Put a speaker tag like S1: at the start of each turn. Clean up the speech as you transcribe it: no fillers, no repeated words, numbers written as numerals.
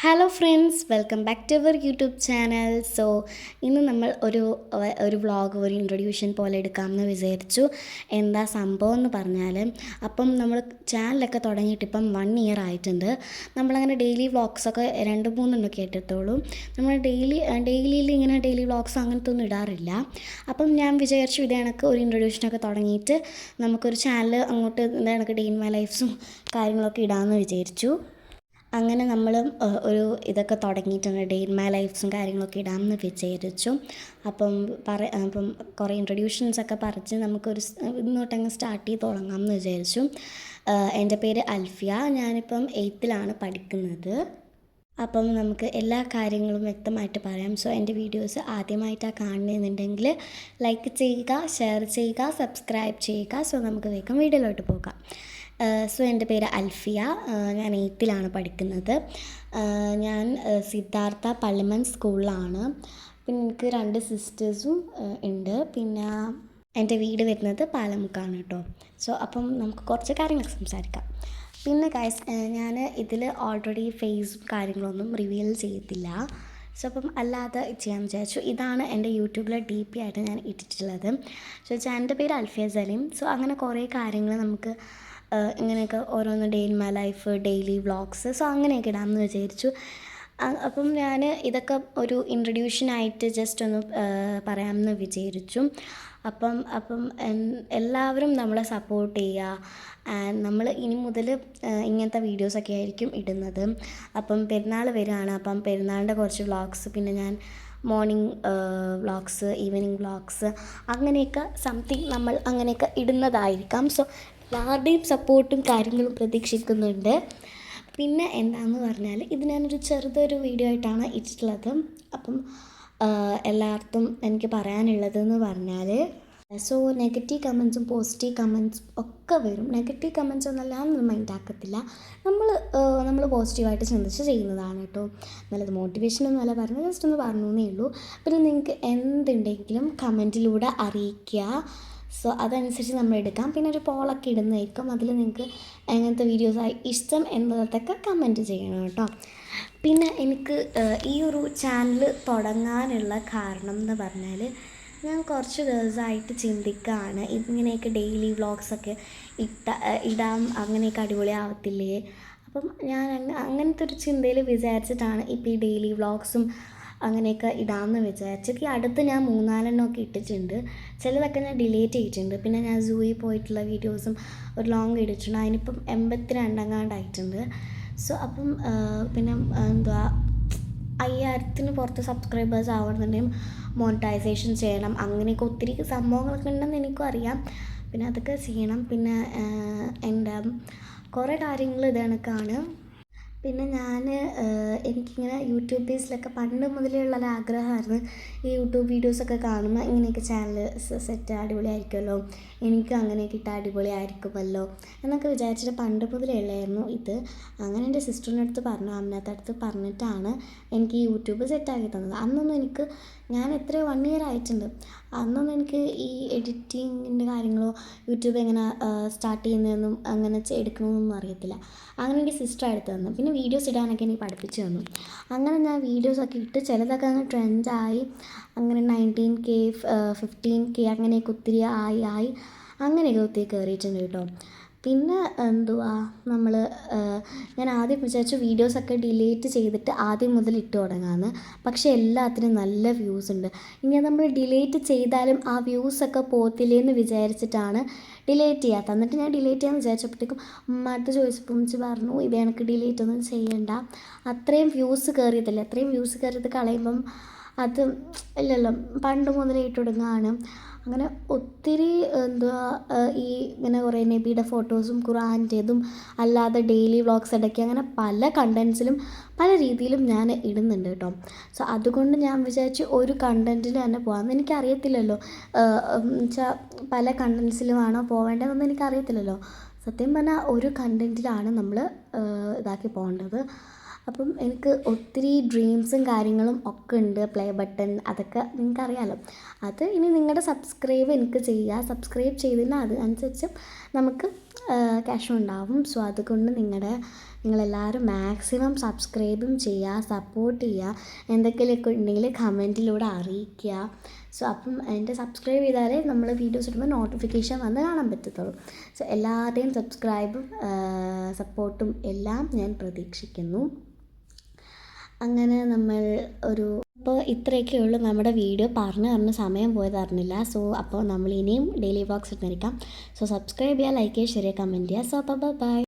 S1: Hello friends, welcome back to our YouTube channel. So ഇന്ന് നമ്മൾ ഒരു വ്ളോഗ്, ഒരു ഇൻട്രൊഡ്യൂഷൻ പോലെ എടുക്കാമെന്ന് വിചാരിച്ചു. എന്താ സംഭവം എന്ന് പറഞ്ഞാൽ, അപ്പം നമ്മൾ ചാനലൊക്കെ തുടങ്ങിയിട്ട് ഇപ്പം 1 ഇയർ ആയിട്ടുണ്ട്. നമ്മളങ്ങനെ ഡെയിലി വ്ളോഗ്സൊക്കെ 2-3 ഇട്ടിട്ടുള്ളൂ. നമ്മൾ ഡെയിലിയിൽ ഇങ്ങനെ ഡെയിലി വ്ളോഗ്സ് അങ്ങനത്തെ ഒന്നും ഇടാറില്ല. അപ്പം ഞാൻ വിചാരിച്ചു ഇത് കണക്ക് ഒരു ഇൻട്രൊഡ്യൂഷനൊക്കെ തുടങ്ങിയിട്ട് നമുക്കൊരു ചാനൽ അങ്ങോട്ട് ഇത് കണക്ക് ഡേ ഇൻ മൈ ലൈഫ്സും കാര്യങ്ങളൊക്കെ ഇടാമെന്ന് വിചാരിച്ചു. അങ്ങനെ നമ്മളും ഇതൊക്കെ തുടങ്ങിയിട്ടുണ്ട്, ഡേ ഇൻ മൈ ലൈഫ്സും കാര്യങ്ങളൊക്കെ ഇടാമെന്ന് വിചാരിച്ചു. അപ്പം കുറേ ഇൻട്രൊഡ്യൂഷൻസൊക്കെ പറഞ്ഞ് നമുക്കൊരു ഇന്ന് തൊട്ടങ്ങ് സ്റ്റാർട്ട് ചെയ്ത് തുടങ്ങാമെന്ന് വിചാരിച്ചു. എൻ്റെ പേര് അൽഫിയ, ഞാനിപ്പം 8th പഠിക്കുന്നത്. അപ്പം നമുക്ക് എല്ലാ കാര്യങ്ങളും വ്യക്തമായിട്ട് പറയാം. സോ എൻ്റെ വീഡിയോസ് ആദ്യമായിട്ടാണ് കാണുന്നതെന്നുണ്ടെങ്കിൽ ലൈക്ക് ചെയ്യുക, ഷെയർ ചെയ്യുക, സബ്സ്ക്രൈബ് ചെയ്യുക. സോ നമുക്ക് വേഗം വീഡിയോയിലോട്ട് പോകാം. സോ എൻ്റെ പേര് അൽഫിയ, ഞാൻ 8th പഠിക്കുന്നത്. ഞാൻ സിദ്ധാർത്ഥ പള്ളിമൺ സ്കൂളിലാണ്. പിന്നെ എനിക്ക് 2 സിസ്റ്റേഴ്സും ഉണ്ട്. പിന്നെ എൻ്റെ വീട് വരുന്നത് പാലമുക്കാണ് കേട്ടോ. സോ അപ്പം നമുക്ക് കുറച്ച് കാര്യങ്ങളൊക്കെ സംസാരിക്കാം. പിന്നെ ഗൈസ്, ഞാൻ ഇതിൽ ഓൾറെഡി ഫേസും കാര്യങ്ങളൊന്നും റിവീൽ ചെയ്യത്തില്ല. സോ അപ്പം അല്ലാതെ ചെയ്യാൻ വിചാരിച്ചു. ഇതാണ് എൻ്റെ യൂട്യൂബിലെ DP ആയിട്ട് ഞാൻ ഇട്ടിട്ടുള്ളത്. സോ ചാനലിൻ്റെ പേര് അൽഫിയ സലീം. സോ അങ്ങനെ കുറേ കാര്യങ്ങൾ നമുക്ക് ഇങ്ങനെയൊക്കെ ഓരോന്ന് day in my life, daily vlogs, so അങ്ങനെയൊക്കെ ഇടാമെന്ന് വിചാരിച്ചു. അപ്പം ഞാൻ ഇതൊക്കെ ഒരു ഇൻട്രൊഡ്യൂഷനായിട്ട് ജസ്റ്റ് ഒന്ന് പറയാമെന്ന് വിചാരിച്ചു. അപ്പം എല്ലാവരും നമ്മളെ സപ്പോർട്ട് ചെയ്യുക. നമ്മൾ ഇനി മുതൽ ഇങ്ങനത്തെ വീഡിയോസൊക്കെ ആയിരിക്കും ഇടുന്നത്. അപ്പം പെരുന്നാൾ വരികയാണ്. അപ്പം പെരുന്നാളിൻ്റെ കുറച്ച് വ്ളോഗ്സ്, പിന്നെ ഞാൻ മോർണിംഗ് വ്ളോഗ്സ്, ഈവനിങ് വ്ളോഗ്സ്, അങ്ങനെയൊക്കെ സംതിങ് നമ്മൾ അങ്ങനെയൊക്കെ ഇടുന്നതായിരിക്കാം. സോ എല്ലാവരുടെയും സപ്പോർട്ടും കാര്യങ്ങളും പ്രതീക്ഷിക്കുന്നുണ്ട്. പിന്നെ എന്താണെന്ന് പറഞ്ഞാൽ, ഇത് ഞാനൊരു ചെറുതൊരു വീഡിയോ ആയിട്ടാണ് ഇട്ടിട്ടുള്ളത്. അപ്പം എല്ലാവർക്കും എനിക്ക് പറയാനുള്ളതെന്ന് പറഞ്ഞാൽ, സോ നെഗറ്റീവ് കമൻസും പോസിറ്റീവ് കമൻസും ഒക്കെ വരും. നെഗറ്റീവ് കമൻസ് ഒന്നെല്ലാം മൈൻഡ് ആക്കത്തില്ല. നമ്മൾ പോസിറ്റീവായിട്ട് ചിന്തിച്ച് ചെയ്യുന്നതാണ് കേട്ടോ. നല്ലത് മോട്ടിവേഷനൊന്നും അല്ല പറഞ്ഞത്, ജസ്റ്റ് ഒന്ന് പറഞ്ഞേ ഉള്ളൂ. പിന്നെ നിങ്ങൾക്ക് എന്തുണ്ടെങ്കിലും കമൻറ്റിലൂടെ അറിയിക്കുക. സോ അതനുസരിച്ച് നമ്മൾ എടുക്കാം. പിന്നെ ഒരു പോളൊക്കെ ഇടുന്നതായിരിക്കും. അതിൽ നിങ്ങൾക്ക് എങ്ങനത്തെ വീഡിയോസായി ഇഷ്ടം എന്നതൊക്കെ കമൻറ്റ് ചെയ്യണം കേട്ടോ. പിന്നെ എനിക്ക് ഈ ഒരു ചാനൽ തുടങ്ങാനുള്ള കാരണം എന്ന് പറഞ്ഞാൽ, ഞാൻ കുറച്ച് ദിവസമായിട്ട് ചിന്തിക്കുകയാണ്, ഇങ്ങനെയൊക്കെ ഡെയിലി വ്ളോഗ്സൊക്കെ ഇടാം, അങ്ങനെയൊക്കെ അടിപൊളിയാവത്തില്ലേ. അപ്പം ഞാൻ അങ്ങനത്തെ ഒരു ചിന്തയിൽ വിചാരിച്ചിട്ടാണ് ഇപ്പോൾ ഈ ഡെയിലി വ്ളോഗ്സും അങ്ങനെയൊക്കെ ഇടാമെന്ന് വിചാരിച്ചത്. ഈ അടുത്ത് ഞാൻ 3-4 ഇട്ടിട്ടുണ്ട്. ചിലതൊക്കെ ഞാൻ ഡിലീറ്റ് ചെയ്തിട്ടുണ്ട്. പിന്നെ ഞാൻ സൂയിൽ പോയിട്ടുള്ള വീഡിയോസും ഒരു ലോങ് ഇട്ടിട്ടുണ്ട്. അതിനിപ്പം 82 സോ അപ്പം പിന്നെ എന്തുവാ 5000 പുറത്ത് സബ്സ്ക്രൈബേഴ്സ് ആവണമെന്നുണ്ടെങ്കിൽ മോണിറ്റൈസേഷൻ ചെയ്യണം. അങ്ങനെയൊക്കെ ഒത്തിരി സംഭവങ്ങളൊക്കെ ഉണ്ടെന്ന് എനിക്കും അറിയാം. പിന്നെ അതൊക്കെ ചെയ്യണം. പിന്നെ എൻ്റെ കുറേ കാര്യങ്ങൾ ഇത് കണക്കാണ്. പിന്നെ എനിക്കിങ്ങനെ യൂട്യൂബ് ബേസിലൊക്കെ പണ്ട് മുതലേ ഉള്ളൊരാഗ്രഹമായിരുന്നു. ഈ യൂട്യൂബ് വീഡിയോസൊക്കെ കാണുമ്പോൾ ഇങ്ങനെയൊക്കെ ചാനൽ സെറ്റ് അടിപൊളിയായിരിക്കുമല്ലോ, എനിക്കും അങ്ങനെയൊക്കെ ഇട്ടാൽ അടിപൊളിയായിരിക്കുമല്ലോ എന്നൊക്കെ വിചാരിച്ചിട്ട് പണ്ട് മുതലേ ഉള്ളായിരുന്നു ഇത്. അങ്ങനെ എൻ്റെ സിസ്റ്ററിൻ്റെ അടുത്ത് പറഞ്ഞു, അമ്മയുടെ അടുത്ത് പറഞ്ഞിട്ടാണ് എനിക്ക് ഈ യൂട്യൂബ് സെറ്റാക്കി തന്നത്. അന്നൊന്നും ഞാൻ എത്രയോ 1 ഇയർ ആയിട്ടുണ്ട്. അന്നൊന്നും എനിക്ക് ഈ എഡിറ്റിങ്ങിൻ്റെ കാര്യങ്ങളോ യൂട്യൂബ് എങ്ങനെ സ്റ്റാർട്ട് ചെയ്യുന്നതെന്നും അങ്ങനെ എടുക്കണമെന്നൊന്നും അറിയത്തില്ല. അങ്ങനെ എനിക്ക് സിസ്റ്റർ എടുത്ത് തന്നു. പിന്നെ വീഡിയോസ് ഇടാനൊക്കെ എനിക്ക് പഠിപ്പിച്ച് തന്നു. അങ്ങനെ ഞാൻ വീഡിയോസൊക്കെ ഇട്ട് ചിലതൊക്കെ അങ്ങ് ട്രെൻഡായി. അങ്ങനെ 19K 15K അങ്ങനെയൊക്കെ ഒത്തിരി ആയി അങ്ങനെയൊക്കെ ഒത്തിരി കയറിയിട്ടുണ്ട് കേട്ടോ. പിന്നെ ഞാൻ ആദ്യം വിചാരിച്ചു വീഡിയോസൊക്കെ ഡിലീറ്റ് ചെയ്തിട്ട് ആദ്യം മുതൽ ഇട്ട് തുടങ്ങാമെന്ന്. പക്ഷേ എല്ലാത്തിനും നല്ല വ്യൂസ് ഉണ്ട്. ഇനി നമ്മൾ ഡിലീറ്റ് ചെയ്താലും ആ വ്യൂസൊക്കെ പോകത്തില്ലേന്ന് വിചാരിച്ചിട്ടാണ് ഡിലീറ്റ് ചെയ്യാത്തത്. എന്നിട്ട് ഞാൻ ഡിലീറ്റ് ചെയ്യാമെന്ന് വിചാരിച്ചപ്പോഴത്തേക്കും ഉമ്മ ചോദിച്ചപ്പോൾ ഉമ്മച്ചി പറഞ്ഞു, ഇത് എനിക്ക് ഡിലീറ്റ് ഒന്നും ചെയ്യണ്ട, അത്രയും വ്യൂസ് കയറിയത് കളയുമ്പം അത് ഇല്ലല്ലോ, പണ്ട് മുതലേ ഇട്ട് തുടങ്ങുകയാണ്. അങ്ങനെ ഒത്തിരി ഈ ഇങ്ങനെ കുറേ നബിയുടെ ഫോട്ടോസും ഖുർആൻ്റേതും അല്ലാതെ ഡെയിലി വ്ളോഗ്സ് ഇടയ്ക്ക് അങ്ങനെ പല കണ്ടൻസിലും പല രീതിയിലും ഞാൻ ഇടുന്നുണ്ട് കേട്ടോ. സോ അതുകൊണ്ട് ഞാൻ വിചാരിച്ചു ഒരു കണ്ടൻറ്റിൽ തന്നെ പോകാമെന്ന്. എനിക്കറിയത്തില്ലല്ലോ എന്നുവെച്ചാൽ പല കണ്ടൻസിലുമാണോ പോവേണ്ടതെന്ന് എനിക്കറിയത്തില്ലല്ലോ. സത്യം പറഞ്ഞാൽ ഒരു കണ്ടൻറ്റിലാണ് നമ്മൾ ഇതാക്കി പോകേണ്ടത്. അപ്പം എനിക്ക് ഒത്തിരി ഡ്രീംസും കാര്യങ്ങളും ഒക്കെ ഉണ്ട്. പ്ലേ ബട്ടൺ അതൊക്കെ നിങ്ങൾക്കറിയാമല്ലോ. അത് ഇനി നിങ്ങളുടെ സബ്സ്ക്രൈബ് എനിക്ക് ചെയ്യുക. സബ്സ്ക്രൈബ് ചെയ്തതിന് അതനുസരിച്ച് നമുക്ക് ക്യാഷും ഉണ്ടാവും. സോ അതുകൊണ്ട് നിങ്ങളുടെ നിങ്ങളെല്ലാവരും മാക്സിമം സബ്സ്ക്രൈബും ചെയ്യുക, സപ്പോർട്ട് ചെയ്യുക, എന്തൊക്കെയൊക്കെ ഉണ്ടെങ്കിൽ കമൻറ്റിലൂടെ അറിയിക്കുക. സോ അപ്പം എൻ്റെ സബ്സ്ക്രൈബ് ചെയ്താലേ നമ്മൾ വീഡിയോസ് ഇടുമ്പോൾ നോട്ടിഫിക്കേഷൻ വന്ന് കാണാൻ പറ്റത്തുള്ളൂ. സോ എല്ലാവരുടെയും സബ്സ്ക്രൈബും സപ്പോർട്ടും എല്ലാം ഞാൻ പ്രതീക്ഷിക്കുന്നു. അങ്ങനെ നമ്മൾ അപ്പോൾ ഇത്രയൊക്കെ ഉള്ളൂ നമ്മുടെ വീഡിയോ. പറഞ്ഞ് സമയം പോയത് അറിഞ്ഞില്ല. സോ അപ്പോൾ നമ്മൾ ഇനിയും ഡെയിലി വ്ളോഗ്സ് ഇട്ടിരിക്കാം. സോ സബ്സ്ക്രൈബ് ചെയ്യുക, ലൈക്ക് ചെയ്യുക, ഷെയർ ചെയ്യുക, കമൻറ്റ് ചെയ്യുക. സോ അപ്പോൾ ബൈ.